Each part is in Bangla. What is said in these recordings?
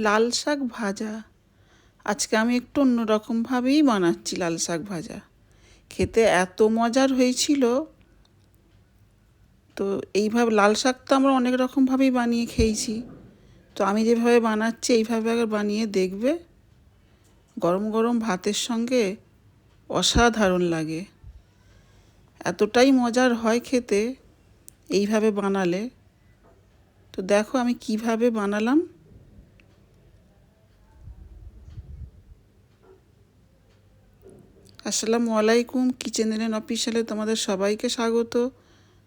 লাল শাক ভাজা। আজকে আমি একটু অন্যরকমভাবেই বানাচ্ছি লাল শাক ভাজা। খেতে এত মজার হয়েছিল। তো এইভাবে লাল শাক তো আমরা অনেক রকমভাবেই বানিয়ে খেয়েছি। তো আমি যেভাবে বানাচ্ছি এইভাবে আগে বানিয়ে দেখবে, গরম গরম ভাতের সঙ্গে অসাধারণ লাগে। এতটাই মজার হয় খেতে এইভাবে বানালে। তো দেখো আমি কিভাবে বানালাম। আসসালামু আলাইকুম, কিচেন এলেন অফিসিয়ালে তোমাদের সবাইকে স্বাগত।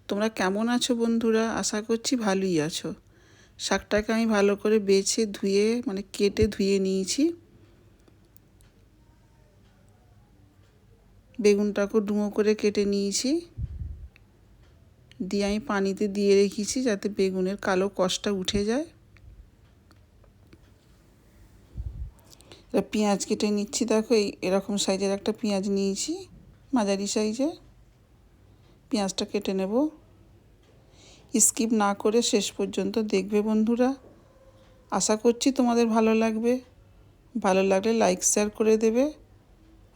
তোমরা কেমন আছো বন্ধুরা? আশা করছি ভালোই আছো। শাকটাকে আমি ভালো করে বেছে ধুয়ে কেটে ধুয়ে নিয়েছি। বেগুনটাকেও ডুমো করে কেটে নিয়েছি, দিয়ে আমি পানিতে দিয়ে রেখেছি যাতে বেগুনের কালো কষটা উঠে যায়। পেঁয়াজ কেটে নিচ্ছি। দেখো এরকম সাইজের একটা পেঁয়াজ নিয়েছি, মাঝারি সাইজে। পেঁয়াজটা কেটে নেব। স্কিপ না করে শেষ পর্যন্ত দেখবে বন্ধুরা। আশা করছি তোমাদের ভালো লাগবে। ভালো লাগলে লাইক শেয়ার করে দেবে।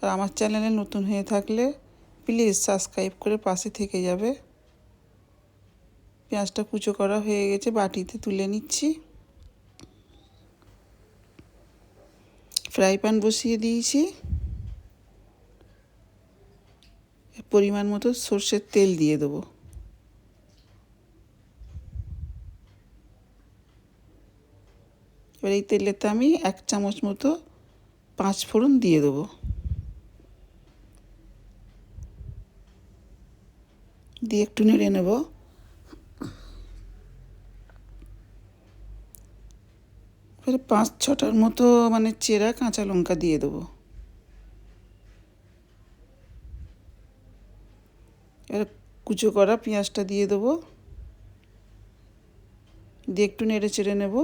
আর আমার চ্যানেলে নতুন হয়ে থাকলে প্লিজ সাবস্ক্রাইব করে পাশে থেকে যাবে। পেঁয়াজটা কুচো করা হয়ে গেছে, বাটিতে তুলে নিচ্ছি। ফ্রাই প্যান বসিয়ে দিয়েছি। পরিমাণ মতো সর্ষের তেল দিয়ে দেবো। এবার এই তেলেতে আমি 1 চামচ মতো 5 ফোড়ন দিয়ে দেবো। দিয়ে একটু নেড়ে নেব। এবারে 5-6টার মতো চেরা কাঁচা লঙ্কা দিয়ে দেবো। এবার কুচো করা পেঁয়াজটা দিয়ে দেবো, দিয়ে একটু নেড়ে চেড়ে নেব।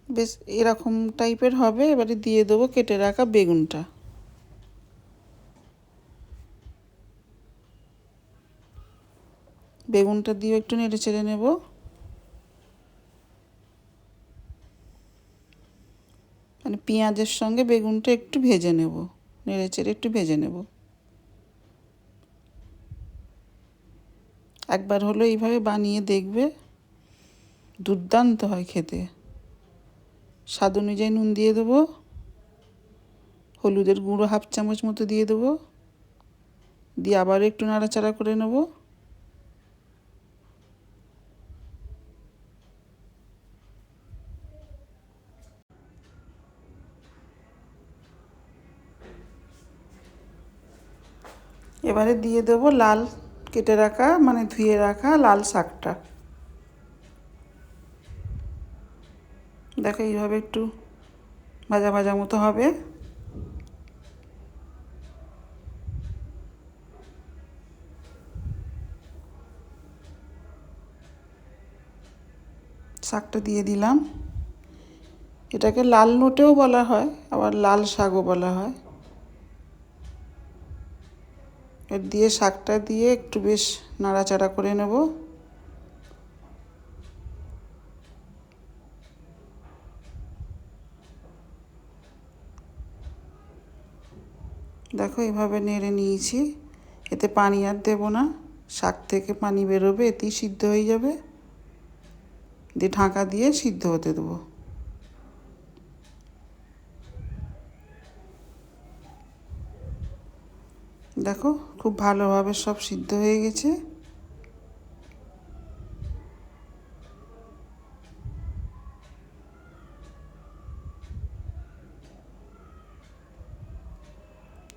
বেশ এরকম টাইপের হবে। এবারে দিয়ে দেবো কেটে রাখা বেগুনটা। বেগুনটা দিয়ে একটু নেড়ে চেড়ে নেব। পেঁয়াজের সঙ্গে বেগুনটা একটু ভেজে নেব, নেড়ে চেড়ে একটু ভেজে নেব। একবার হলো এইভাবে বানিয়ে দেখবে, দুর্দান্ত হয় খেতে। স্বাদ অনুযায়ী নুন দিয়ে দেবো, হলুদের গুঁড়ো 1/2 চামচ মতো দিয়ে দেবো, দিয়ে আবার একটু নাড়াচাড়া করে নেব। এবারে দিয়ে দেবো লাল কেটে রাখা ধুয়ে রাখা লাল শাকটা। দেখো এইভাবে একটু ভাজা ভাজা মতো হবে। শাকটা দিয়ে দিলাম। এটাকে লাল নোটেও বলা হয়, আবার লাল শাকও বলা হয়। এর দিয়ে শাকটা দিয়ে একটু বেশ নাড়াচাড়া করে নেব। দেখো এইভাবে নেড়ে নিয়েছি। এতে পানি আর দেবো না, শাক থেকে পানি বেরোবে, এতেই সিদ্ধ হয়ে যাবে। দিয়ে ঢাকা দিয়ে সিদ্ধ হতে দেবো। দেখো খুব ভালোভাবে সব সিদ্ধ হয়ে গেছে।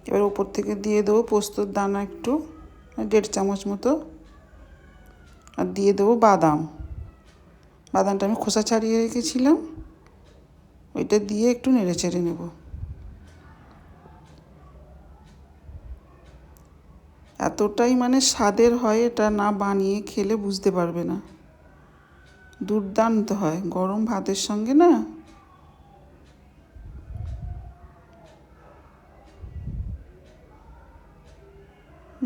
এবার ওপর থেকে দিয়ে দেবো পোস্তর দানা একটু, 1.5 চামচ মতো। আর দিয়ে দেবো বাদাম। বাদামটা আমি খোসা ছাড়িয়ে রেখেছিলাম, ওইটা দিয়ে একটু নেড়ে চেড়ে নেব। এতটাই স্বাদের হয়, এটা না বানিয়ে খেলে বুঝতে পারবে না। দুর্দান্ত হয় গরম ভাতের সঙ্গে না।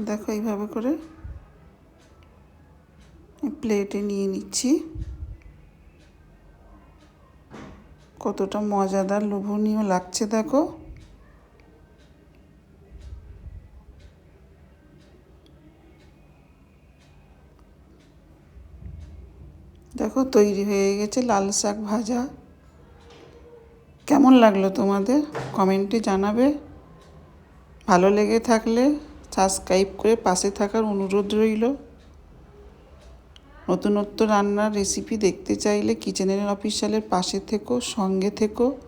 দেখো এইভাবে করে প্লেটে নিয়ে নিচ্ছি। কতটা মজাদার লোভনীয় লাগছে দেখো। দেখো তৈরি হয়ে গেছে লাল শাক ভাজা। কেমন লাগলো তোমাদের কমেন্টে জানাবে। ভালো লেগে থাকলে সাবস্ক্রাইব করে পাশে থাকার অনুরোধ রইল। নতুনত্ব রান্নার রেসিপি দেখতে চাইলে কিচেনের অফিসিয়ালের পাশে থেকো, সঙ্গে থেকো।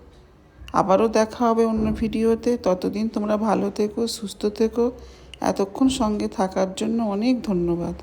আবারও দেখা হবে অন্য ভিডিওতে। ততদিন তোমরা ভালো থেকো, সুস্থ থেকো। এতক্ষণ সঙ্গে থাকার জন্য অনেক ধন্যবাদ।